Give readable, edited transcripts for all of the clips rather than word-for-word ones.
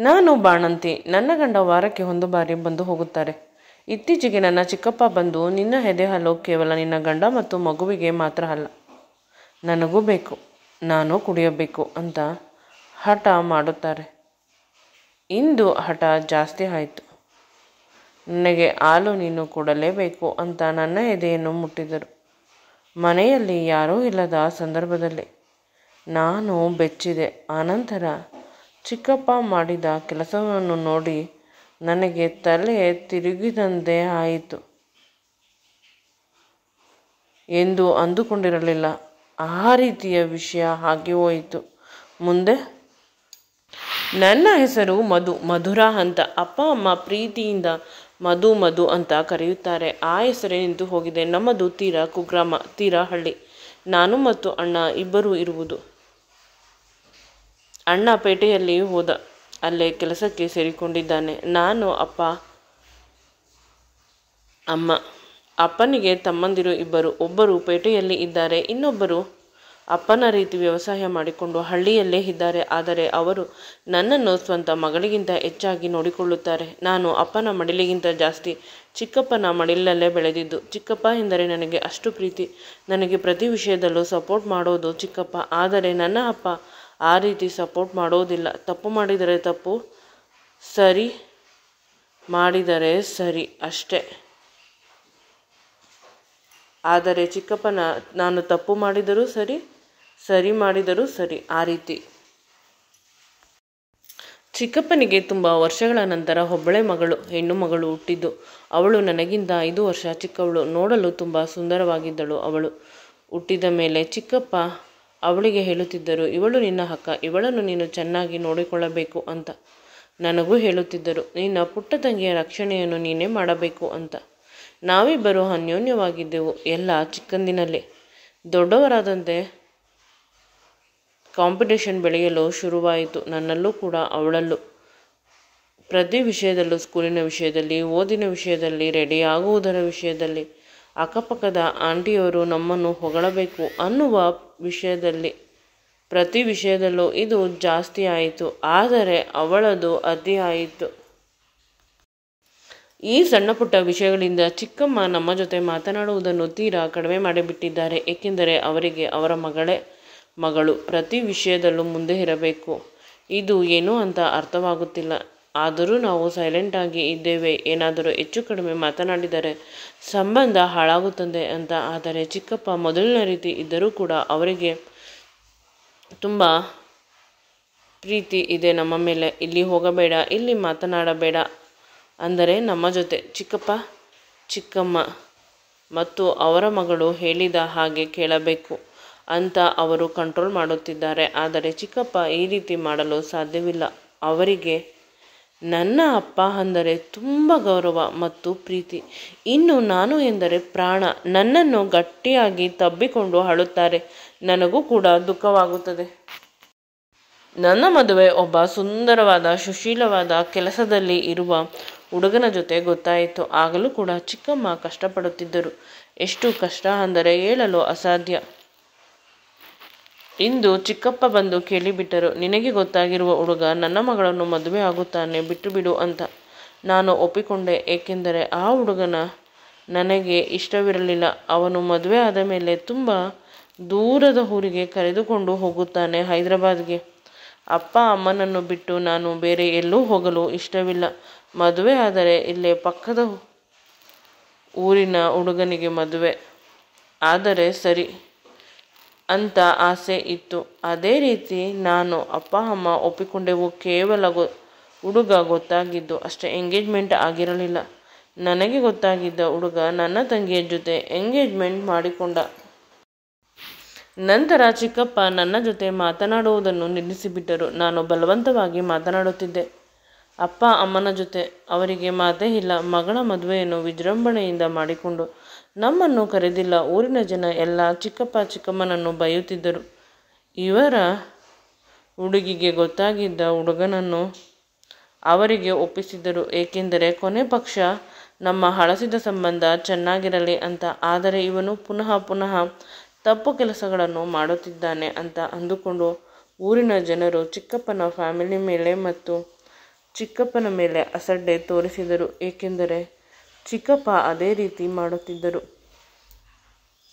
ನಾನು ಬಾಣಂತಿ. ನನ್ನ ಗಂಡ ವಾರಕ್ಕೆ 1 ಬಾರಿ ಬಂದು ಹೋಗುತ್ತಾರೆ. ಇತ್ತೀಚೆಗೆ ನನ್ನ ಚಿಕ್ಕಪ್ಪ ಬಂದು, ನಿನ್ನ ಎದೆ ಹಾಲು ಕೇವಲ ನಿನ್ನ ಗಂಡ ಮತ್ತು ಮಗುವಿಗೆ ಮಾತ್ರ ಅಲ್ಲ, ನನಗೂ ಬೇಕು, ನಾನು ಕುಡಿಯಬೇಕು ಅಂತ ಹಠ ಮಾಡುತ್ತಾರೆ. ಇಂದು ಹಠ ಜಾಸ್ತಿ ಆಯಿತು. ನನಗೆ ಹಾಲು ನೀನು ಕೊಡಲೇಬೇಕು ಅಂತ ನನ್ನ ಎದೆಯನ್ನು ಮುಟ್ಟಿದರು. ಮನೆಯಲ್ಲಿ ಯಾರೂ ಇಲ್ಲದ ಸಂದರ್ಭದಲ್ಲಿ ನಾನು ಬೆಚ್ಚಿದೆ. ಆನಂತರ ಚಿಕ್ಕಪ್ಪ ಮಾಡಿದ ಕೆಲಸವನ್ನು ನೋಡಿ ನನಗೆ ತಲೆ ತಿರುಗಿದಂತೆ ಆಯಿತು ಎಂದು ಅಂದುಕೊಂಡಿರಲಿಲ್ಲ. ಆ ರೀತಿಯ ವಿಷಯ ಆಗಿ ಹೋಯಿತು. ಮುಂದೆ ನನ್ನ ಹೆಸರು ಮಧುರ ಅಂತ. ಅಪ್ಪ ಅಮ್ಮ ಪ್ರೀತಿಯಿಂದ ಮಧು ಅಂತ ಕರೆಯುತ್ತಾರೆ. ಆ ಹೆಸರೇ ನಿಂತು ಹೋಗಿದೆ. ನಮ್ಮದು ತೀರಾ ಕುಗ್ರಾಮ, ತೀರಾ ಹಳ್ಳಿ. ನಾನು ಮತ್ತು ಅಣ್ಣ ಇಬ್ಬರು ಇರುವುದು. ಅಣ್ಣ ಪೇಟೆಯಲ್ಲಿ ಹೋದ, ಅಲ್ಲೇ ಕೆಲಸಕ್ಕೆ ಸೇರಿಕೊಂಡಿದ್ದಾನೆ. ನಾನು ಅಪ್ಪ ಅಮ್ಮ. ಅಪ್ಪನಿಗೆ ತಮ್ಮಂದಿರು ಇಬ್ಬರು. ಒಬ್ಬರು ಪೇಟೆಯಲ್ಲಿ ಇದ್ದಾರೆ, ಇನ್ನೊಬ್ಬರು ಅಪ್ಪನ ರೀತಿ ವ್ಯವಸಾಯ ಮಾಡಿಕೊಂಡು ಹಳ್ಳಿಯಲ್ಲೇ ಇದ್ದಾರೆ. ಆದರೆ ಅವರು ನನ್ನನ್ನು ಸ್ವಂತ ಮಗಳಿಗಿಂತ ಹೆಚ್ಚಾಗಿ ನೋಡಿಕೊಳ್ಳುತ್ತಾರೆ. ನಾನು ಅಪ್ಪನ ಮಡಿಲಿಗಿಂತ ಜಾಸ್ತಿ ಚಿಕ್ಕಪ್ಪನ ಮಡಿಲಲ್ಲೇ ಬೆಳೆದಿದ್ದು. ಚಿಕ್ಕಪ್ಪ ಎಂದರೆ ನನಗೆ ಅಷ್ಟು ಪ್ರೀತಿ. ನನಗೆ ಪ್ರತಿ ವಿಷಯದಲ್ಲೂ ಸಪೋರ್ಟ್ ಮಾಡೋದು ಚಿಕ್ಕಪ್ಪ. ಆದರೆ ನನ್ನ ಅಪ್ಪ ಆ ರೀತಿ ಸಪೋರ್ಟ್ ಮಾಡೋದಿಲ್ಲ. ತಪ್ಪು ಮಾಡಿದರೆ ತಪ್ಪು, ಸರಿ ಮಾಡಿದರೆ ಸರಿ ಅಷ್ಟೇ. ಆದರೆ ಚಿಕ್ಕಪ್ಪನ ನಾನು ತಪ್ಪು ಮಾಡಿದರೂ ಸರಿ, ಸರಿ ಮಾಡಿದರೂ ಸರಿ, ಆ ರೀತಿ. ಚಿಕ್ಕಪ್ಪನಿಗೆ ತುಂಬ ವರ್ಷಗಳ ನಂತರ ಒಬ್ಬಳೆ ಮಗಳು, ಹೆಣ್ಣು ಮಗಳು ಹುಟ್ಟಿದ್ದು. ಅವಳು ನನಗಿಂತ 5 ವರ್ಷ ಚಿಕ್ಕವಳು. ನೋಡಲು ತುಂಬ ಸುಂದರವಾಗಿದ್ದಳು. ಅವಳು ಹುಟ್ಟಿದ ಮೇಲೆ ಚಿಕ್ಕಪ್ಪ ಅವಳಿಗೆ ಹೇಳುತ್ತಿದ್ದರು, ಇವಳು ನಿನ್ನ ಅಕ್ಕ, ಇವಳನ್ನು ನೀನು ಚೆನ್ನಾಗಿ ನೋಡಿಕೊಳ್ಳಬೇಕು ಅಂತ. ನನಗೂ ಹೇಳುತ್ತಿದ್ದರು, ನಿನ್ನ ಪುಟ್ಟ ತಂಗಿಯ ರಕ್ಷಣೆಯನ್ನು ನೀನೇ ಮಾಡಬೇಕು ಅಂತ. ನಾವಿಬ್ಬರು ಅನ್ಯೋನ್ಯವಾಗಿದ್ದೆವು. ಎಲ್ಲ ಚಿಕ್ಕಂದಿನಲ್ಲೇ. ದೊಡ್ಡವರಾದಂತೆ ಕಾಂಪಿಟೇಷನ್ ಬೆಳೆಯಲು ಶುರುವಾಯಿತು, ನನ್ನಲ್ಲೂ ಕೂಡ ಅವಳಲ್ಲೂ. ಪ್ರತಿ ವಿಷಯದಲ್ಲೂ, ಸ್ಕೂಲಿನ ವಿಷಯದಲ್ಲಿ, ಓದಿನ ವಿಷಯದಲ್ಲಿ, ರೆಡಿ ಆಗುವುದರ ವಿಷಯದಲ್ಲಿ, ಅಕ್ಕಪಕ್ಕದ ಆಂಟಿಯವರು ನಮ್ಮನ್ನು ಹೊಗಳಬೇಕು ಅನ್ನುವ ವಿಷಯದಲ್ಲಿ, ಪ್ರತಿ ವಿಷಯದಲ್ಲೂ ಇದು ಜಾಸ್ತಿ ಆಯಿತು. ಆದರೆ ಅವಳದು ಅತಿ ಆಯಿತು. ಈ ಸಣ್ಣ ಪುಟ್ಟ ವಿಷಯಗಳಿಂದ ಚಿಕ್ಕಮ್ಮ ನಮ್ಮ ಜೊತೆ ಮಾತನಾಡುವುದನ್ನು ತೀರಾ ಕಡಿಮೆ ಮಾಡಿಬಿಟ್ಟಿದ್ದಾರೆ. ಏಕೆಂದರೆ ಅವರಿಗೆ ಅವರ ಮಗಳೇ ಮಗಳು. ಪ್ರತಿ ವಿಷಯದಲ್ಲೂ ಮುಂದೆ ಇರಬೇಕು. ಇದು ಏನು ಅಂತ ಅರ್ಥವಾಗುತ್ತಿಲ್ಲ. ಆದರೂ ನಾವು ಸೈಲೆಂಟಾಗಿ ಇದ್ದೇವೆ. ಏನಾದರೂ ಹೆಚ್ಚು ಕಡಿಮೆ ಮಾತನಾಡಿದರೆ ಸಂಬಂಧ ಹಾಳಾಗುತ್ತದೆ ಅಂತ. ಆದರೆ ಚಿಕ್ಕಪ್ಪ ಮೊದಲಿನ ರೀತಿ ಇದ್ದರೂ ಕೂಡ ಅವರಿಗೆ ತುಂಬ ಪ್ರೀತಿ ಇದೆ ನಮ್ಮ ಮೇಲೆ. ಇಲ್ಲಿ ಹೋಗಬೇಡ, ಇಲ್ಲಿ ಮಾತನಾಡಬೇಡ ಅಂದರೆ ನಮ್ಮ ಜೊತೆ ಚಿಕ್ಕಪ್ಪ, ಚಿಕ್ಕಮ್ಮ ಮತ್ತು ಅವರ ಮಗಳು ಹೇಳಿದ ಹಾಗೆ ಕೇಳಬೇಕು ಅಂತ ಅವರು ಕಂಟ್ರೋಲ್ ಮಾಡುತ್ತಿದ್ದಾರೆ. ಆದರೆ ಚಿಕ್ಕಪ್ಪ ಈ ರೀತಿ ಮಾಡಲು ಸಾಧ್ಯವಿಲ್ಲ. ಅವರಿಗೆ ನನ್ನ ಅಪ್ಪ ಅಂದರೆ ತುಂಬ ಗೌರವ ಮತ್ತು ಪ್ರೀತಿ. ಇನ್ನು ನಾನು ಎಂದರೆ ಪ್ರಾಣ. ನನ್ನನ್ನು ಗಟ್ಟಿಯಾಗಿ ತಬ್ಬಿಕೊಂಡು ಅಳುತ್ತಾರೆ. ನನಗೂ ಕೂಡ ದುಃಖವಾಗುತ್ತದೆ. ನನ್ನ ಮದುವೆ ಒಬ್ಬ ಸುಂದರವಾದ, ಸುಶೀಲವಾದ, ಕೆಲಸದಲ್ಲಿ ಇರುವ ಹುಡುಗನ ಜೊತೆ ಗೊತ್ತಾಯಿತು. ಆಗಲೂ ಕೂಡ ಚಿಕ್ಕಮ್ಮ ಕಷ್ಟಪಡುತ್ತಿದ್ದರು. ಎಷ್ಟು ಕಷ್ಟ ಅಂದರೆ ಹೇಳಲು ಅಸಾಧ್ಯ. ಇಂದು ಚಿಕ್ಕಪ್ಪ ಬಂದು ಕೇಳಿಬಿಟ್ಟರು, ನಿನಗೆ ಗೊತ್ತಾಗಿರುವ ಹುಡುಗ ನನ್ನ ಮಗಳನ್ನು ಮದುವೆ ಆಗುತ್ತಾನೆ, ಬಿಟ್ಟು ಬಿಡು ಅಂತ. ನಾನು ಒಪ್ಪಿಕೊಂಡೆ. ಏಕೆಂದರೆ ಆ ಹುಡುಗನ ನನಗೆ ಇಷ್ಟವಿರಲಿಲ್ಲ. ಅವನು ಮದುವೆ ಆದ ಮೇಲೆ ತುಂಬ ದೂರದ ಊರಿಗೆ ಕರೆದುಕೊಂಡು ಹೋಗುತ್ತಾನೆ, ಹೈದರಾಬಾದ್ಗೆ. ಅಪ್ಪ ಅಮ್ಮನನ್ನು ಬಿಟ್ಟು ನಾನು ಬೇರೆ ಎಲ್ಲೂ ಹೋಗಲು ಇಷ್ಟವಿಲ್ಲ. ಮದುವೆ ಆದರೆ ಇಲ್ಲೇ ಪಕ್ಕದ ಊರಿನ ಹುಡುಗನಿಗೆ ಮದುವೆ ಆದರೆ ಸರಿ ಅಂತ ಆಸೆ ಇತ್ತು. ಅದೇ ರೀತಿ ನಾನು ಅಪ್ಪ ಅಮ್ಮ ಒಪ್ಪಿಕೊಂಡೆವು. ಕೇವಲ ಹುಡುಗ ಗೊತ್ತಾಗಿದ್ದು ಅಷ್ಟೇ, ಎಂಗೇಜ್ಮೆಂಟ್ ಆಗಿರಲಿಲ್ಲ. ನನಗೆ ಗೊತ್ತಾಗಿದ್ದ ಹುಡುಗ ನನ್ನ ತಂಗಿಯ ಜೊತೆ ಎಂಗೇಜ್ಮೆಂಟ್ ಮಾಡಿಕೊಂಡ. ನಂತರ ಚಿಕ್ಕಪ್ಪ ನನ್ನ ಜೊತೆ ಮಾತನಾಡುವುದನ್ನು ನಿಲ್ಲಿಸಿಬಿಟ್ಟರು. ನಾನು ಬಲವಂತವಾಗಿ ಮಾತನಾಡುತ್ತಿದ್ದೆ ಅಪ್ಪ ಅಮ್ಮನ ಜೊತೆ. ಅವರಿಗೆ ಮಾತೇ ಇಲ್ಲ. ಮಗಳ ಮದುವೆಯನ್ನು ವಿಜೃಂಭಣೆಯಿಂದ ಮಾಡಿಕೊಂಡು ನಮ್ಮನ್ನು ಕರೆದಿಲ್ಲ. ಊರಿನ ಜನ ಎಲ್ಲ ಚಿಕ್ಕಪ್ಪ ಚಿಕ್ಕಮ್ಮನನ್ನು ಬೈಯುತ್ತಿದ್ದರು. ಇವರ ಹುಡುಗಿಗೆ ಗೊತ್ತಾಗಿದ್ದ ಹುಡುಗನನ್ನು ಅವರಿಗೆ ಒಪ್ಪಿಸಿದರು. ಏಕೆಂದರೆ ಕೊನೆ ಪಕ್ಷ ನಮ್ಮ ಹಳಸಿದ ಸಂಬಂಧ ಚೆನ್ನಾಗಿರಲಿ ಅಂತ. ಆದರೆ ಇವನು ಪುನಃ ತಪ್ಪು ಕೆಲಸಗಳನ್ನು ಮಾಡುತ್ತಿದ್ದಾನೆ ಅಂತ ಅಂದುಕೊಂಡು ಊರಿನ ಜನರು ಚಿಕ್ಕಪ್ಪನ ಫ್ಯಾಮಿಲಿ ಮೇಲೆ ಮತ್ತು ಚಿಕ್ಕಪ್ಪನ ಮೇಲೆ ಅಸಡ್ಡೆ ತೋರಿಸಿದರು, ಏಕೆಂದರೆ ಚಿಕ್ಕಪ್ಪ ಅದೇ ರೀತಿ ಮಾಡುತ್ತಿದ್ದರು.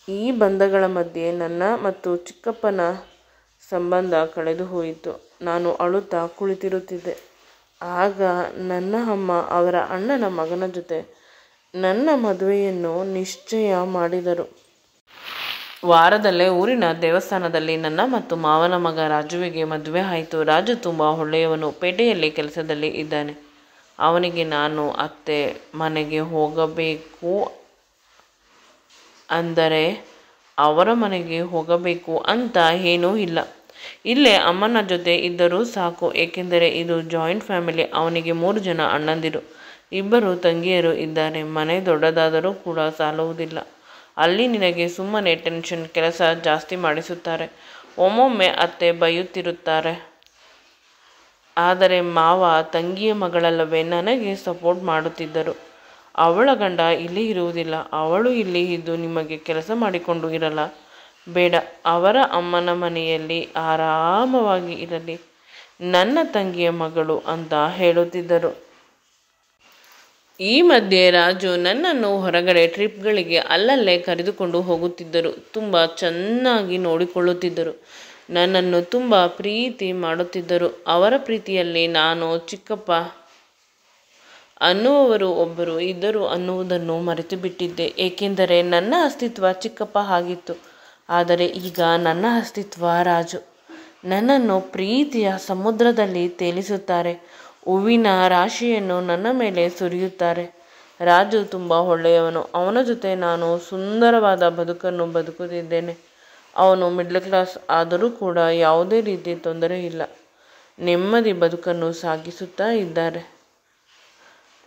ಈ ಬಂಧಗಳ ಮಧ್ಯೆ ನನ್ನ ಮತ್ತು ಚಿಕ್ಕಪ್ಪನ ಸಂಬಂಧ ಕಳೆದು ಹೋಯಿತು. ನಾನು ಅಳುತ್ತಾ ಕುಳಿತಿರುತ್ತಿದ್ದೆ. ಆಗ ನನ್ನ ಅಮ್ಮ ಅವರ ಅಣ್ಣನ ಮಗನ ಜೊತೆ ನನ್ನ ಮದುವೆಯನ್ನು ನಿಶ್ಚಯ ಮಾಡಿದರು. ವಾರದಲ್ಲೇ ಊರಿನ ದೇವಸ್ಥಾನದಲ್ಲಿ ನನ್ನ ಮತ್ತು ಮಾವನ ಮಗ ರಾಜುವಿಗೆ ಮದುವೆ ಆಯಿತು. ರಾಜು ತುಂಬ ಒಳ್ಳೆಯವನು, ಪೇಟೆಯಲ್ಲಿ ಕೆಲಸದಲ್ಲಿ ಇದ್ದಾನೆ. ಅವನಿಗೆ ನಾನು ಅತ್ತೆ ಮನೆಗೆ ಹೋಗಬೇಕು ಅಂದರೆ ಅವರ ಮನೆಗೆ ಹೋಗಬೇಕು ಅಂತ ಏನೂ ಇಲ್ಲ. ಇಲ್ಲೇ ಅಮ್ಮನ ಜೊತೆ ಇದ್ದರೂ ಸಾಕು, ಏಕೆಂದರೆ ಇದು ಜಾಯಿಂಟ್ ಫ್ಯಾಮಿಲಿ. ಅವನಿಗೆ 3 ಜನ ಅಣ್ಣಂದಿರು, 2 ತಂಗಿಯರು ಇದ್ದಾರೆ. ಮನೆ ದೊಡ್ಡದಾದರೂ ಕೂಡ ಸಾಲುವುದಿಲ್ಲ. ಅಲ್ಲಿ ನಿನಗೆ ಸುಮ್ಮನೆ ಟೆನ್ಷನ್, ಕೆಲಸ ಜಾಸ್ತಿ ಮಾಡಿಸುತ್ತಾರೆ. ಒಮ್ಮೊಮ್ಮೆ ಅತ್ತೆ ಬೈಯುತ್ತಿರುತ್ತಾರೆ. ಆದರೆ ಮಾವ ತಂಗಿಯ ಮಗಳಲ್ಲವೇ, ನನಗೆ ಸಪೋರ್ಟ್ ಮಾಡುತ್ತಿದ್ದರು. ಅವಳ ಗಂಡ ಇಲ್ಲಿ ಇರುವುದಿಲ್ಲ, ಅವಳು ಇಲ್ಲಿ ಇದ್ದು ನಿಮಗೆ ಕೆಲಸ ಮಾಡಿಕೊಂಡು ಇರಲ್ಲ, ಬೇಡ, ಅವರ ಅಮ್ಮನ ಮನೆಯಲ್ಲಿ ಆರಾಮವಾಗಿ ಇರಲಿ, ನನ್ನ ತಂಗಿಯ ಮಗಳು ಅಂತ ಹೇಳುತ್ತಿದ್ದರು. ಈ ಮಧ್ಯೆ ರಾಜು ನನ್ನನ್ನು ಹೊರಗಡೆ ಟ್ರಿಪ್ಗಳಿಗೆ ಅಲ್ಲಲ್ಲೇ ಕರೆದುಕೊಂಡು ಹೋಗುತ್ತಿದ್ದರು. ತುಂಬ ಚೆನ್ನಾಗಿ ನೋಡಿಕೊಳ್ಳುತ್ತಿದ್ದರು. ನನ್ನನ್ನು ತುಂಬ ಪ್ರೀತಿ ಮಾಡುತ್ತಿದ್ದರು. ಅವರ ಪ್ರೀತಿಯಲ್ಲಿ ನಾನು ಚಿಕ್ಕಪ್ಪ ಅನ್ನುವವರು ಒಬ್ಬರು ಇದ್ದರು ಅನ್ನುವುದನ್ನು ಮರೆತು ಬಿಟ್ಟಿದ್ದೆ, ಏಕೆಂದರೆ ನನ್ನ ಅಸ್ತಿತ್ವ ಚಿಕ್ಕಪ್ಪ ಆಗಿತ್ತು. ಆದರೆ ಈಗ ನನ್ನ ಅಸ್ತಿತ್ವ ರಾಜು. ನನ್ನನ್ನು ಪ್ರೀತಿಯ ಸಮುದ್ರದಲ್ಲಿ ತೇಲಿಸುತ್ತಾರೆ. ಹೂವಿನ ರಾಶಿಯನ್ನು ನನ್ನ ಮೇಲೆ ಸುರಿಯುತ್ತಾರೆ. ರಾಜು ತುಂಬ ಒಳ್ಳೆಯವನು. ಅವನ ಜೊತೆ ನಾನು ಸುಂದರವಾದ ಬದುಕನ್ನು ಬದುಕುತ್ತಿದ್ದೇನೆ. ಅವನು ಮಿಡ್ಲ್ ಕ್ಲಾಸ್ ಆದರೂ ಕೂಡ ಯಾವುದೇ ರೀತಿ ತೊಂದರೆ ಇಲ್ಲ, ನೆಮ್ಮದಿ ಬದುಕನ್ನು ಸಾಗಿಸುತ್ತಾ ಇದ್ದಾರೆ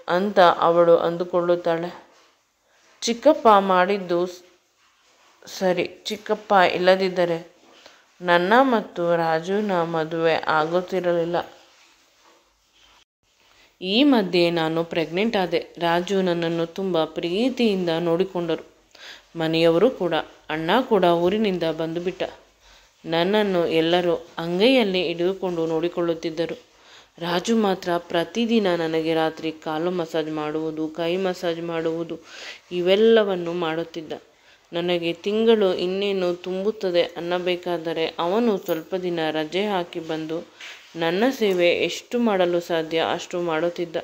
ಅಂತ ಅವಳು ಅಂದುಕೊಳ್ಳುತ್ತಾಳೆ. ಚಿಕ್ಕಪ್ಪ ಮಾಡಿದ್ದು ಸರಿ. ಚಿಕ್ಕಪ್ಪ ಇಲ್ಲದಿದ್ದರೆ ನನ್ನ ಮತ್ತು ರಾಜುನ ಮದುವೆ ಆಗುತ್ತಿರಲಿಲ್ಲ. ಈ ಮಧ್ಯೆ ನಾನು ಪ್ರೆಗ್ನೆಂಟ್ ಆದೆ. ರಾಜು ನನ್ನನ್ನು ತುಂಬ ಪ್ರೀತಿಯಿಂದ ನೋಡಿಕೊಂಡರು. ಮನೆಯವರು ಕೂಡ. ಅಣ್ಣ ಕೂಡ ಊರಿನಿಂದ ಬಂದುಬಿಟ್ಟ. ನನ್ನನ್ನು ಎಲ್ಲರೂ ಅಂಗೈಯಲ್ಲಿ ಹಿಡಿದುಕೊಂಡು ನೋಡಿಕೊಳ್ಳುತ್ತಿದ್ದರು. ರಾಜು ಮಾತ್ರ ಪ್ರತಿದಿನ ನನಗೆ ರಾತ್ರಿ ಕಾಲು ಮಸಾಜ್ ಮಾಡುವುದು, ಕೈ ಮಸಾಜ್ ಮಾಡುವುದು, ಇವೆಲ್ಲವನ್ನು ಮಾಡುತ್ತಿದ್ದ. ನನಗೆ ತಿಂಗಳು ಇನ್ನೇನು ತುಂಬುತ್ತದೆ ಅನ್ನಬೇಕಾದರೆ ಅವನು ಸ್ವಲ್ಪ ದಿನ ರಜೆ ಹಾಕಿ ಬಂದು ನನ್ನ ಸೇವೆ ಎಷ್ಟು ಮಾಡಲು ಸಾಧ್ಯ ಅಷ್ಟು ಮಾಡುತ್ತಿದ್ದ.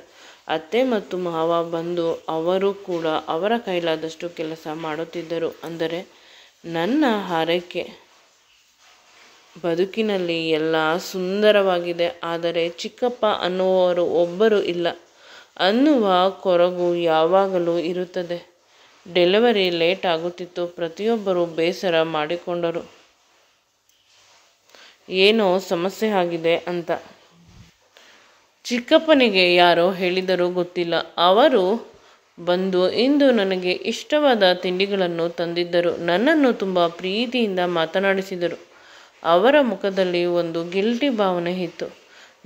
ಅತ್ತೆ ಮತ್ತು ಮಾವ ಬಂದು ಅವರು ಕೂಡ ಅವರ ಕೈಲಾದಷ್ಟು ಕೆಲಸ ಮಾಡುತ್ತಿದ್ದರು. ಅಂದರೆ ನನ್ನ ಹಾರೈಕೆ. ಬದುಕಿನಲ್ಲಿ ಎಲ್ಲ ಸುಂದರವಾಗಿದೆ, ಆದರೆ ಚಿಕ್ಕಪ್ಪ ಅನ್ನುವವರು ಒಬ್ಬರು ಇಲ್ಲ ಅನ್ನುವ ಕೊರಗು ಯಾವಾಗಲೂ ಇರುತ್ತದೆ. ಡೆಲಿವರಿ ಲೇಟ್ ಆಗುತ್ತಿತ್ತು. ಪ್ರತಿಯೊಬ್ಬರೂ ಬೇಸರ ಮಾಡಿಕೊಂಡರು, ಏನೋ ಸಮಸ್ಯೆ ಆಗಿದೆ ಅಂತ. ಚಿಕ್ಕಪ್ಪನಿಗೆ ಯಾರೋ ಹೇಳಿದರೂ ಗೊತ್ತಿಲ್ಲ. ಅವರು ಬಂದು ಇಂದು ನನಗೆ ಇಷ್ಟವಾದ ತಿಂಡಿಗಳನ್ನು ತಂದಿದ್ದರು. ನನ್ನನ್ನು ತುಂಬ ಪ್ರೀತಿಯಿಂದ ಮಾತನಾಡಿಸಿದರು. ಅವರ ಮುಖದಲ್ಲಿ ಒಂದು ಗಿಲ್ಟಿ ಭಾವನೆ ಇತ್ತು.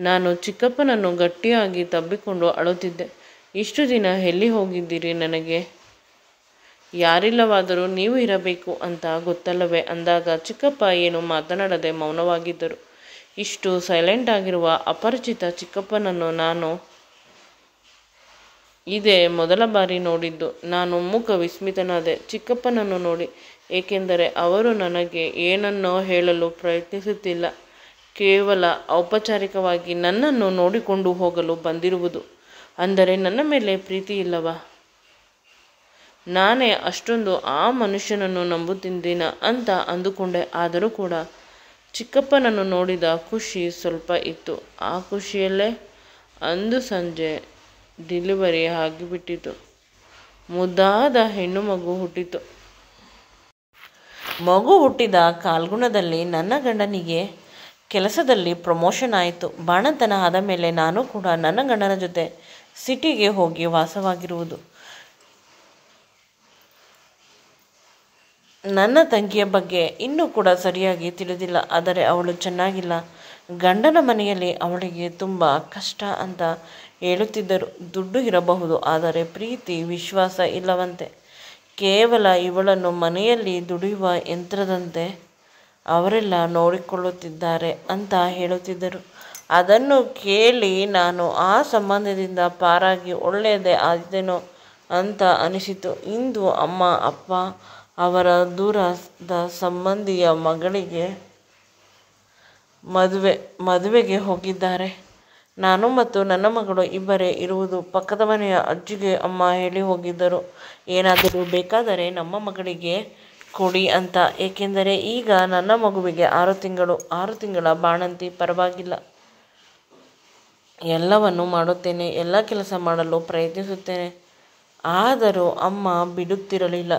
ನಾನು ಚಿಕ್ಕಪ್ಪನನ್ನು ಗಟ್ಟಿಯಾಗಿ ತಬ್ಬಿಕೊಂಡು ಅಳುತ್ತಿದ್ದೆ. ಇಷ್ಟು ದಿನ ಎಲ್ಲಿ ಹೋಗಿದ್ದೀರಿ? ನನಗೆ ಯಾರಿಲ್ಲವಾದರೂ ನೀವು ಇರಬೇಕು ಅಂತ ಗೊತ್ತಲ್ಲವೇ ಅಂದಾಗ ಚಿಕ್ಕಪ್ಪ ಏನು ಮಾತನಾಡದೆ ಮೌನವಾಗಿದ್ದರು. ಇಷ್ಟು ಸೈಲೆಂಟ್ ಆಗಿರುವ ಅಪರಿಚಿತ ಚಿಕ್ಕಪ್ಪನನ್ನು ನಾನು ಇದೇ ಮೊದಲ ಬಾರಿ ನೋಡಿದ್ದು. ನಾನು ಮುಖ ವಿಸ್ಮಿತನಾದೆ ಚಿಕ್ಕಪ್ಪನನ್ನು ನೋಡಿ, ಏಕೆಂದರೆ ಅವರು ನನಗೆ ಏನನ್ನೋ ಹೇಳಲು ಪ್ರಯತ್ನಿಸುತ್ತಿಲ್ಲ. ಕೇವಲ ಔಪಚಾರಿಕವಾಗಿ ನನ್ನನ್ನು ನೋಡಿಕೊಂಡು ಹೋಗಲು ಬಂದಿರುವುದು. ಅಂದರೆ ನನ್ನ ಮೇಲೆ ಪ್ರೀತಿ ಇಲ್ಲವಾ? ನಾನೇ ಅಷ್ಟೊಂದು ಆ ಮನುಷ್ಯನನ್ನು ನಂಬುತ್ತಿದ್ದೀನ ಅಂತ ಅಂದುಕೊಂಡೆ. ಆದರೂ ಕೂಡ ಚಿಕ್ಕಪ್ಪನನ್ನು ನೋಡಿದ ಖುಷಿ ಸ್ವಲ್ಪ ಇತ್ತು. ಆ ಖುಷಿಯಲ್ಲೇ ಅಂದು ಸಂಜೆ ಡೆಲಿವರಿ ಆಗಿಬಿಟ್ಟಿತು. ಮುದ್ದಾದ ಹೆಣ್ಣು ಮಗು ಹುಟ್ಟಿತು. ಮಗು ಹುಟ್ಟಿದ ಕಾಲ್ಗುಣದಲ್ಲಿ ನನ್ನ ಗಂಡನಿಗೆ ಕೆಲಸದಲ್ಲಿ ಪ್ರಮೋಷನ್ ಆಯಿತು. ಬಾಣಂತನ ಆದ ಮೇಲೆ ನಾನು ಕೂಡ ನನ್ನ ಗಂಡನ ಜೊತೆ ಸಿಟಿಗೆ ಹೋಗಿ ವಾಸವಾಗಿರುವುದು. ನನ್ನ ತಂಗಿಯ ಬಗ್ಗೆ ಇನ್ನೂ ಕೂಡ ಸರಿಯಾಗಿ ತಿಳಿದಿಲ್ಲ. ಆದರೆ ಅವಳು ಚೆನ್ನಾಗಿಲ್ಲ. ಗಂಡನ ಮನೆಯಲ್ಲಿ ಅವಳಿಗೆ ತುಂಬ ಕಷ್ಟ ಅಂತ ಹೇಳುತ್ತಿದ್ದರು. ದುಡ್ಡು ಇರಬಹುದು, ಆದರೆ ಪ್ರೀತಿ ವಿಶ್ವಾಸ ಇಲ್ಲವಂತೆ. ಕೇವಲ ಇವಳನ್ನು ಮನೆಯಲ್ಲಿ ದುಡಿಯುವ ಯಂತ್ರದಂತೆ ಅವರೆಲ್ಲ ನೋಡಿಕೊಳ್ಳುತ್ತಿದ್ದಾರೆ ಅಂತ ಹೇಳುತ್ತಿದ್ದರು. ಅದನ್ನು ಕೇಳಿ ನಾನು ಆ ಸಂಬಂಧದಿಂದ ಪಾರಾಗಿ ಒಳ್ಳೆಯದೇ ಆದೆನೋ ಅಂತ ಅನಿಸಿತು. ಇಂದು ಅಮ್ಮ ಅಪ್ಪ ಅವರ ದೂರದ ಸಂಬಂಧಿಯ ಮಗಳಿಗೆ ಮದುವೆಗೆ ಹೋಗಿದ್ದಾರೆ. ನಾನು ಮತ್ತು ನನ್ನ ಮಗಳು ಇಬ್ಬರೇ ಇರುವುದು. ಪಕ್ಕದ ಮನೆಯ ಅಜ್ಜಿಗೆ ಅಮ್ಮ ಹೇಳಿ ಹೋಗಿದ್ದರು, ಏನಾದರೂ ಬೇಕಾದರೆ ನಮ್ಮ ಮಗಳಿಗೆ ಕೊಡಿ ಅಂತ. ಏಕೆಂದರೆ ಈಗ ನನ್ನ ಮಗುವಿಗೆ 6 ತಿಂಗಳ ಬಾಣಂತಿ. ಪರವಾಗಿಲ್ಲ, ಎಲ್ಲವನ್ನು ಮಾಡುತ್ತೇನೆ, ಎಲ್ಲ ಕೆಲಸ ಮಾಡಲು ಪ್ರಯತ್ನಿಸುತ್ತೇನೆ. ಆದರೂ ಅಮ್ಮ ಬಿಡುತ್ತಿರಲಿಲ್ಲ.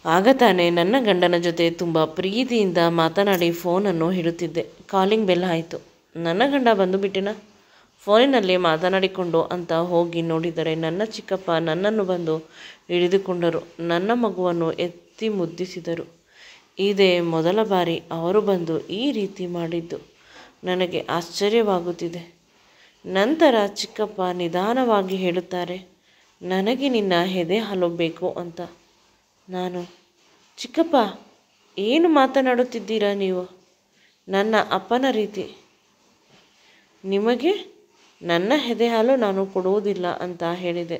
ಆಗ ತಾನೇ ನನ್ನ ಗಂಡನ ಜೊತೆ ತುಂಬ ಪ್ರೀತಿಯಿಂದ ಮಾತನಾಡಿ ಫೋನನ್ನು ಇಡುತ್ತಿದ್ದೆ. ಕಾಲಿಂಗ್ ಬೆಲ್ ಆಯಿತು. ನನ್ನ ಗಂಡ ಬಂದು ಬಿಟ್ಟಿನ ಫೋನಿನಲ್ಲಿ ಮಾತನಾಡಿಕೊಂಡು ಅಂತ ಹೋಗಿ ನೋಡಿದರೆ ನನ್ನ ಚಿಕ್ಕಪ್ಪ ನನ್ನನ್ನು ಬಂದು ಹಿಡಿದುಕೊಂಡರು. ನನ್ನ ಮಗುವನ್ನು ಎತ್ತಿ ಮುದ್ದಿಸಿದರು. ಇದೇ ಮೊದಲ ಬಾರಿ ಅವರು ಬಂದು ಈ ರೀತಿ ಮಾಡಿದ್ದು. ನನಗೆ ಆಶ್ಚರ್ಯವಾಗುತ್ತಿದೆ. ನಂತರ ಚಿಕ್ಕಪ್ಪ ನಿಧಾನವಾಗಿ ಹೇಳುತ್ತಾರೆ, ನನಗೆ ನಿನ್ನ ಎದೆ ಹಾಲು ಬೇಕು ಅಂತ. ನಾನು, ಚಿಕ್ಕಪ್ಪ ಏನು ಮಾತನಾಡುತ್ತಿದ್ದೀರಾ ನೀವು? ನನ್ನ ಅಪ್ಪನ ರೀತಿ. ನಿಮಗೆ ನನ್ನ ಎದೆ ಹಾಲು ನಾನು ಕೊಡುವುದಿಲ್ಲ ಅಂತ ಹೇಳಿದೆ.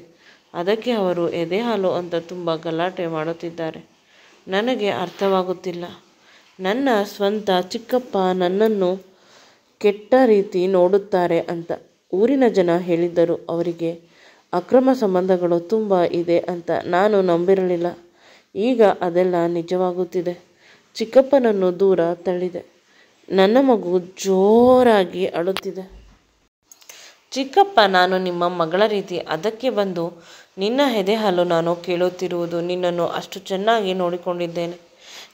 ಅದಕ್ಕೆ ಅವರು ಎದೆ ಹಾಲು ಅಂತ ತುಂಬ ಗಲಾಟೆ ಮಾಡುತ್ತಿದ್ದಾರೆ. ನನಗೆ ಅರ್ಥವಾಗುತ್ತಿಲ್ಲ. ನನ್ನ ಸ್ವಂತ ಚಿಕ್ಕಪ್ಪ ನನ್ನನ್ನು ಕೆಟ್ಟ ರೀತಿ ನೋಡುತ್ತಾರೆ ಅಂತ ಊರಿನ ಜನ ಹೇಳಿದ್ದರು. ಅವರಿಗೆ ಅಕ್ರಮ ಸಂಬಂಧಗಳು ತುಂಬ ಇದೆ ಅಂತ ನಾನು ನಂಬಿರಲಿಲ್ಲ. ಈಗ ಅದೆಲ್ಲ ನಿಜವಾಗುತ್ತಿದೆ. ಚಿಕ್ಕಪ್ಪನನ್ನು ದೂರ ತಳ್ಳಿದೆ. ನನ್ನ ಮಗು ಜೋರಾಗಿ ಅಳುತ್ತಿದೆ. ಚಿಕ್ಕಪ್ಪ, ನಾನು ನಿಮ್ಮ ಮಗಳ ರೀತಿ. ಅದಕ್ಕೆ ಬಂದು ನಿನ್ನ ಎದೆ ಹಾಲು ನಾನು ಕೇಳುತ್ತಿರುವುದು. ನಿನ್ನನ್ನು ಅಷ್ಟು ಚೆನ್ನಾಗಿ ನೋಡಿಕೊಂಡಿದ್ದೇನೆ,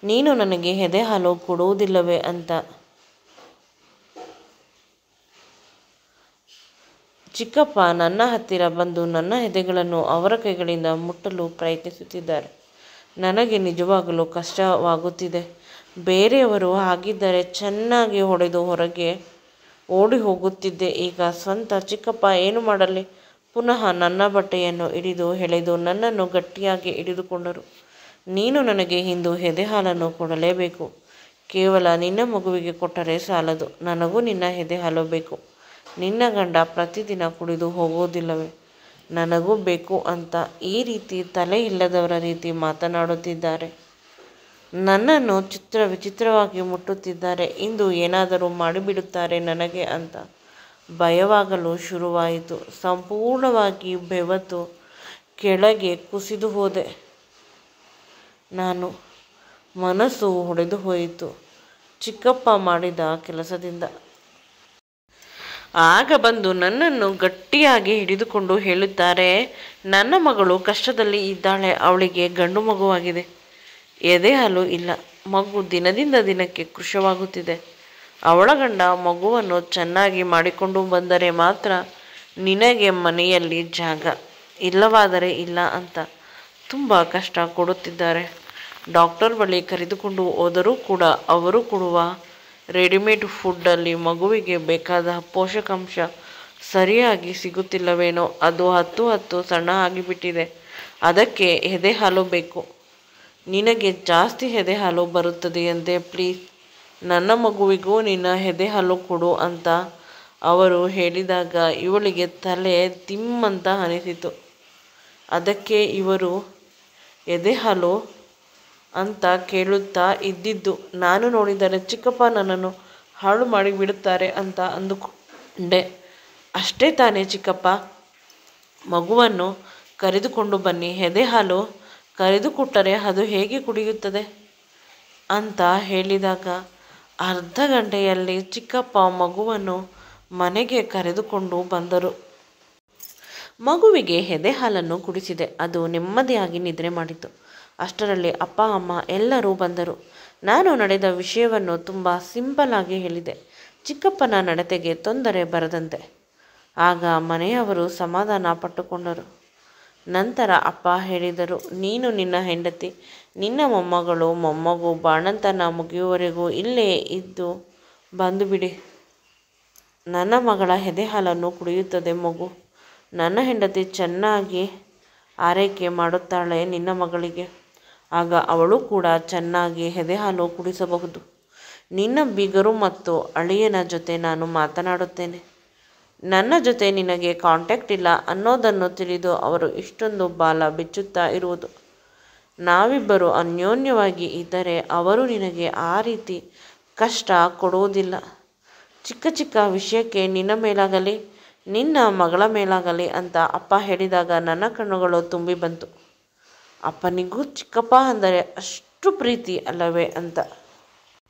ನೀನು ನನಗೆ ಎದೆ ಹಾಲು ಕೊಡುವುದಿಲ್ಲವೇ ಅಂತ. ಚಿಕ್ಕಪ್ಪ ನನ್ನ ಹತ್ತಿರ ಬಂದು ನನ್ನ ಎದೆಗಳನ್ನು ಅವರ ಕೈಗಳಿಂದ ಮುಟ್ಟಲು ಪ್ರಯತ್ನಿಸುತ್ತಿದ್ದಾರೆ. ನನಗೆ ನಿಜವಾಗಲೂ ಕಷ್ಟವಾಗುತ್ತಿದೆ. ಬೇರೆಯವರು ಆಗಿದ್ದರೆ ಚೆನ್ನಾಗಿ ಹೊಡೆದು ಹೊರಗೆ ಓಡಿ ಹೋಗುತ್ತಿದ್ದೆ. ಈಗ ಸ್ವಂತ ಚಿಕ್ಕಪ್ಪ ಏನು ಮಾಡಲಿ? ಪುನಃ ನನ್ನ ಬಟ್ಟೆಯನ್ನು ಹಿಡಿದು ಎಳೆದು ನನ್ನನ್ನು ಗಟ್ಟಿಯಾಗಿ ಹಿಡಿದುಕೊಂಡರು. ನೀನು ನನಗೆ ಇಂದು ಎದೆ ಹಾಲನ್ನು ಕೊಡಲೇಬೇಕು. ಕೇವಲ ನಿನ್ನ ಮಗುವಿಗೆ ಕೊಟ್ಟರೆ ಸಾಲದು. ನನಗೂ ನಿನ್ನ ಎದೆ ಹಾಲು ಬೇಕು. ನಿನ್ನ ಗಂಡ ಪ್ರತಿದಿನ ಕುಡಿದು ಹೋಗುವುದಿಲ್ಲವೇ? ನನಗೂ ಬೇಕು ಅಂತ ಈ ರೀತಿ ತಲೆ ಇಲ್ಲದವರ ರೀತಿ ಮಾತನಾಡುತ್ತಿದ್ದಾರೆ. ನನ್ನನ್ನು ವಿಚಿತ್ರವಾಗಿ ಮುಟ್ಟುತ್ತಿದ್ದಾರೆ. ಇಂದು ಏನಾದರೂ ಮಾಡಿಬಿಡುತ್ತಾರೆ ನನಗೆ ಅಂತ ಭಯವಾಗಲು ಶುರುವಾಯಿತು. ಸಂಪೂರ್ಣವಾಗಿ ಬೆವತು ಕೆಳಗೆ ಕುಸಿದು ಹೋದೆ. ನಾನು ಮನಸ್ಸು ಹೊಡೆದು ಹೋಯಿತು ಚಿಕ್ಕಪ್ಪ ಮಾಡಿದ ಕೆಲಸದಿಂದ. ಆಗ ಬಂದು ನನ್ನನ್ನು ಗಟ್ಟಿಯಾಗಿ ಹಿಡಿದುಕೊಂಡು ಹೇಳುತ್ತಾರೆ, ನನ್ನ ಮಗಳು ಕಷ್ಟದಲ್ಲಿ ಇದ್ದಾಳೆ. ಅವಳಿಗೆ ಗಂಡು ಮಗುವಾಗಿದೆ. ಎದೆ ಹಾಲು ಇಲ್ಲ. ಮಗು ದಿನದಿಂದ ದಿನಕ್ಕೆ ಕೃಶವಾಗುತ್ತಿದೆ. ಅವಳ ಗಂಡ ಮಗುವನ್ನು ಚೆನ್ನಾಗಿ ಮಾಡಿಕೊಂಡು ಬಂದರೆ ಮಾತ್ರ ನಿನಗೆ ಮನೆಯಲ್ಲಿ ಜಾಗ, ಇಲ್ಲವಾದರೆ ಇಲ್ಲ ಅಂತ ತುಂಬ ಕಷ್ಟ ಕೊಡುತ್ತಿದ್ದಾರೆ. ಡಾಕ್ಟರ್ ಬಳಿ ಕರೆದುಕೊಂಡು ಹೋದರೂ ಕೂಡ ಅವರು ಕೊಡುವ ರೆಡಿಮೇಡ್ ಫುಡ್ಡಲ್ಲಿ ಮಗುವಿಗೆ ಬೇಕಾದ ಪೋಷಕಾಂಶ ಸರಿಯಾಗಿ ಸಿಗುತ್ತಿಲ್ಲವೇನೋ. ಅದು 10 ಸಣ್ಣ ಆಗಿಬಿಟ್ಟಿದೆ. ಅದಕ್ಕೆ ಎದೆ ಹಾಲು ಬೇಕು. ನಿನಗೆ ಜಾಸ್ತಿ ಎದೆ ಹಾಲು ಬರುತ್ತದೆಯಂತೆ. ಪ್ಲೀಸ್ ನನ್ನ ಮಗುವಿಗೂ ನಿನ್ನ ಎದೆ ಹಾಲು ಕೊಡು ಅಂತ ಅವರು ಹೇಳಿದಾಗ ಇವಳಿಗೆ ತಲೆ ತಿಮ್ಮಂತ ಅನಿಸಿತು. ಅದಕ್ಕೆ ಇವರು ಎದೆ ಹಾಲು ಅಂತ ಕೇಳುತ್ತಾ ಇದ್ದಿದ್ದು. ನಾನು ನೋಡಿದರೆ ಚಿಕ್ಕಪ್ಪ ನನ್ನನ್ನು ಹಾಳು ಮಾಡಿಬಿಡುತ್ತಾರೆ ಅಂತ ಅಂದುಕೊಂಡೆ. ಅಷ್ಟೇ ತಾನೇ ಚಿಕ್ಕಪ್ಪ, ಮಗುವನ್ನು ಕರೆದುಕೊಂಡು ಬನ್ನಿ. ಎದೆ ಹಾಲು ಕರೆದುಕೊಟ್ಟರೆ ಅದು ಹೇಗೆ ಕುಡಿಯುತ್ತದೆ ಅಂತ ಹೇಳಿದಾಗ ಅರ್ಧ ಗಂಟೆಯಲ್ಲಿ ಚಿಕ್ಕಪ್ಪ ಮಗುವನ್ನು ಮನೆಗೆ ಕರೆದುಕೊಂಡು ಬಂದರು. ಮಗುವಿಗೆ ಎದೆ ಹಾಲನ್ನು ಕುಡಿಸಿದೆ. ಅದು ನೆಮ್ಮದಿಯಾಗಿ ನಿದ್ರೆ ಮಾಡಿತು. ಅಷ್ಟರಲ್ಲಿ ಅಪ್ಪ ಅಮ್ಮ ಎಲ್ಲರೂ ಬಂದರು. ನಾನು ನಡೆದ ವಿಷಯವನ್ನು ತುಂಬ ಸಿಂಪಲ್ ಆಗಿ ಹೇಳಿದೆ, ಚಿಕ್ಕಪ್ಪನ ನಡತೆಗೆ ತೊಂದರೆ ಬರದಂತೆ. ಆಗ ಮನೆಯವರು ಸಮಾಧಾನ ಪಟ್ಟುಕೊಂಡರು. ನಂತರ ಅಪ್ಪ ಹೇಳಿದರು, ನೀನು ನಿನ್ನ ಹೆಂಡತಿ, ನಿನ್ನ ಮೊಮ್ಮಗು ಬಾಣಂತನ ಮುಗಿಯುವವರೆಗೂ ಇಲ್ಲೇ ಇದ್ದು ಬಂದುಬಿಡಿ. ನನ್ನ ಮಗಳ ಎದೆ ಹಾಲನ್ನು ಕುಡಿಯುತ್ತದೆ ಮಗು. ನನ್ನ ಹೆಂಡತಿ ಚೆನ್ನಾಗಿ ಆರೈಕೆ ಮಾಡುತ್ತಾಳೆ ನಿನ್ನ ಮಗಳಿಗೆ. ಆಗ ಅವಳು ಕೂಡ ಚೆನ್ನಾಗಿ ಎದೆ ಹಾಲು ಕುಡಿಸಬಹುದು. ನಿನ್ನ ಬೀಗರು ಮತ್ತು ಅಳಿಯನ ಜೊತೆ ನಾನು ಮಾತನಾಡುತ್ತೇನೆ. ನನ್ನ ಜೊತೆ ನಿನಗೆ ಕಾಂಟ್ಯಾಕ್ಟ್ ಇಲ್ಲ ಅನ್ನೋದನ್ನು ತಿಳಿದು ಅವರು ಇಷ್ಟೊಂದು ಬಾಲ ಬಿಚ್ಚುತ್ತಾ ಇರುವುದು. ನಾವಿಬ್ಬರು ಅನ್ಯೋನ್ಯವಾಗಿ ಇದ್ದರೆ ಅವರು ನಿನಗೆ ಆ ರೀತಿ ಕಷ್ಟ ಕೊಡುವುದಿಲ್ಲ. ಚಿಕ್ಕ ಚಿಕ್ಕ ವಿಷಯಕ್ಕೆ ನಿನ್ನ ಮೇಲಾಗಲಿ ನಿನ್ನ ಮಗಳ ಮೇಲಾಗಲಿ ಅಂತ ಅಪ್ಪ ಹೇಳಿದಾಗ ನನ್ನ ಕಣ್ಣುಗಳು ತುಂಬಿ ಬಂತು. ಅಪ್ಪನಿಗೂ ಚಿಕ್ಕಪ್ಪ ಅಂದರೆ ಅಷ್ಟು ಪ್ರೀತಿ ಅಲ್ಲವೇ ಅಂತ.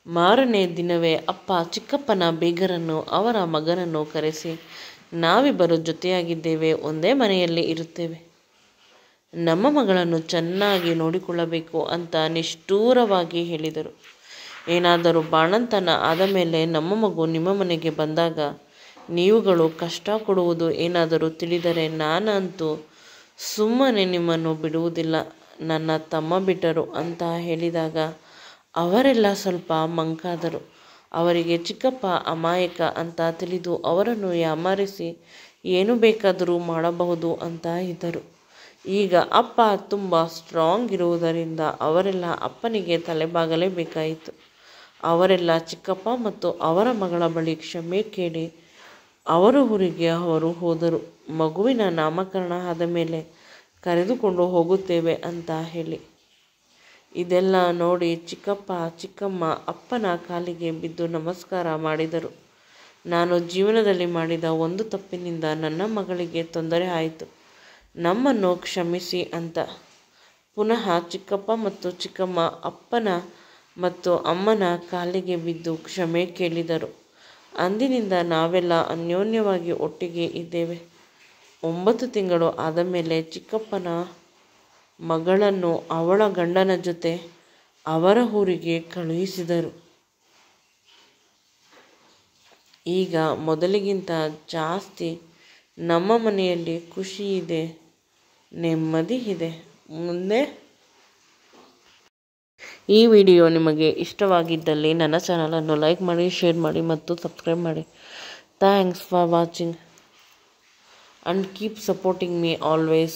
ಮಾರನೇ ದಿನವೇ ಅಪ್ಪ ಚಿಕ್ಕಪ್ಪನ ಬೀಗರನ್ನು ಅವರ ಮಗನನ್ನು ಕರೆಸಿ, ನಾವಿಬ್ಬರು ಜೊತೆಯಾಗಿದ್ದೇವೆ, ಒಂದೇ ಮನೆಯಲ್ಲಿ ಇರುತ್ತೇವೆ, ನಮ್ಮ ಮಗಳನ್ನು ಚೆನ್ನಾಗಿ ನೋಡಿಕೊಳ್ಳಬೇಕು ಅಂತ ನಿಷ್ಠೂರವಾಗಿ ಹೇಳಿದರು. ಏನಾದರೂ ಬಾಣಂತನ ಆದ ಮೇಲೆ ನಮ್ಮ ಮಗು ನಿಮ್ಮ ಮನೆಗೆ ಬಂದಾಗ ನೀವುಗಳು ಕಷ್ಟ ಕೊಡುವುದು ಏನಾದರೂ ತಿಳಿದರೆ ನಾನಂತೂ ಸುಮ್ಮನೆ ನಿಮ್ಮನ್ನು ಬಿಡುವುದಿಲ್ಲ, ನನ್ನ ತಮ್ಮ ಬಿಟ್ಟರು ಅಂತ ಹೇಳಿದಾಗ ಅವರೆಲ್ಲ ಸ್ವಲ್ಪ ಮಂಕಾದರು. ಅವರಿಗೆ ಚಿಕ್ಕಪ್ಪ ಅಮಾಯಕ ಅಂತ ತಿಳಿದು ಅವರನ್ನು ಯಾಮಾರಿಸಿ ಏನು ಬೇಕಾದರೂ ಮಾಡಬಹುದು ಅಂತ ಇದ್ದರು. ಈಗ ಅಪ್ಪ ತುಂಬ ಸ್ಟ್ರಾಂಗ್ ಇರುವುದರಿಂದ ಅವರೆಲ್ಲ ಅಪ್ಪನಿಗೆ ತಲೆಬಾಗಲೇಬೇಕಾಯಿತು. ಅವರೆಲ್ಲ ಚಿಕ್ಕಪ್ಪ ಮತ್ತು ಅವರ ಮಗಳ ಬಳಿ ಕ್ಷಮೆ ಕೇಳಿ ಅವರ ಊರಿಗೆ ಅವರು ಹೋದರು. ಮಗುವಿನ ನಾಮಕರಣ ಆದ ಮೇಲೆ ಕರೆದುಕೊಂಡು ಹೋಗುತ್ತೇವೆ ಅಂತ ಹೇಳಿ. ಇದೆಲ್ಲ ನೋಡಿ ಚಿಕ್ಕಪ್ಪ ಚಿಕ್ಕಮ್ಮ ಅಪ್ಪನ ಕಾಲಿಗೆ ಬಿದ್ದು ನಮಸ್ಕಾರ ಮಾಡಿದರು. ನಾನು ಜೀವನದಲ್ಲಿ ಮಾಡಿದ ಒಂದು ತಪ್ಪಿನಿಂದ ನನ್ನ ಮಗಳಿಗೆ ತೊಂದರೆ ಆಯಿತು, ನಮ್ಮನ್ನು ಕ್ಷಮಿಸಿ ಅಂತ ಪುನಃ ಚಿಕ್ಕಪ್ಪ ಮತ್ತು ಚಿಕ್ಕಮ್ಮ ಅಪ್ಪನ ಮತ್ತು ಅಮ್ಮನ ಕಾಲಿಗೆ ಬಿದ್ದು ಕ್ಷಮೆ ಕೇಳಿದರು. ಅಂದಿನಿಂದ ನಾವೆಲ್ಲ ಅನ್ಯೋನ್ಯವಾಗಿ ಒಟ್ಟಿಗೆ ಇದ್ದೇವೆ. 9 ತಿಂಗಳು ಆದ ಮೇಲೆ ಚಿಕ್ಕಪ್ಪನ ಮಗಳನ್ನು ಅವಳ ಗಂಡನ ಜೊತೆ ಅವರ ಊರಿಗೆ ಕಳುಹಿಸಿದರು. ಈಗ ಮೊದಲಿಗಿಂತ ಜಾಸ್ತಿ ನಮ್ಮ ಮನೆಯಲ್ಲಿ ಖುಷಿ ಇದೆ, ನೆಮ್ಮದಿ ಇದೆ. ಮುಂದೆ ಈ ವಿಡಿಯೋ ನಿಮಗೆ ಇಷ್ಟವಾಗಿದ್ದಲ್ಲಿ ನನ್ನ ಚಾನಲನ್ನು ಲೈಕ್ ಮಾಡಿ, ಶೇರ್ ಮಾಡಿ ಮತ್ತು ಸಬ್ಸ್ಕ್ರೈಬ್ ಮಾಡಿ. Thanks for watching and keep supporting me always.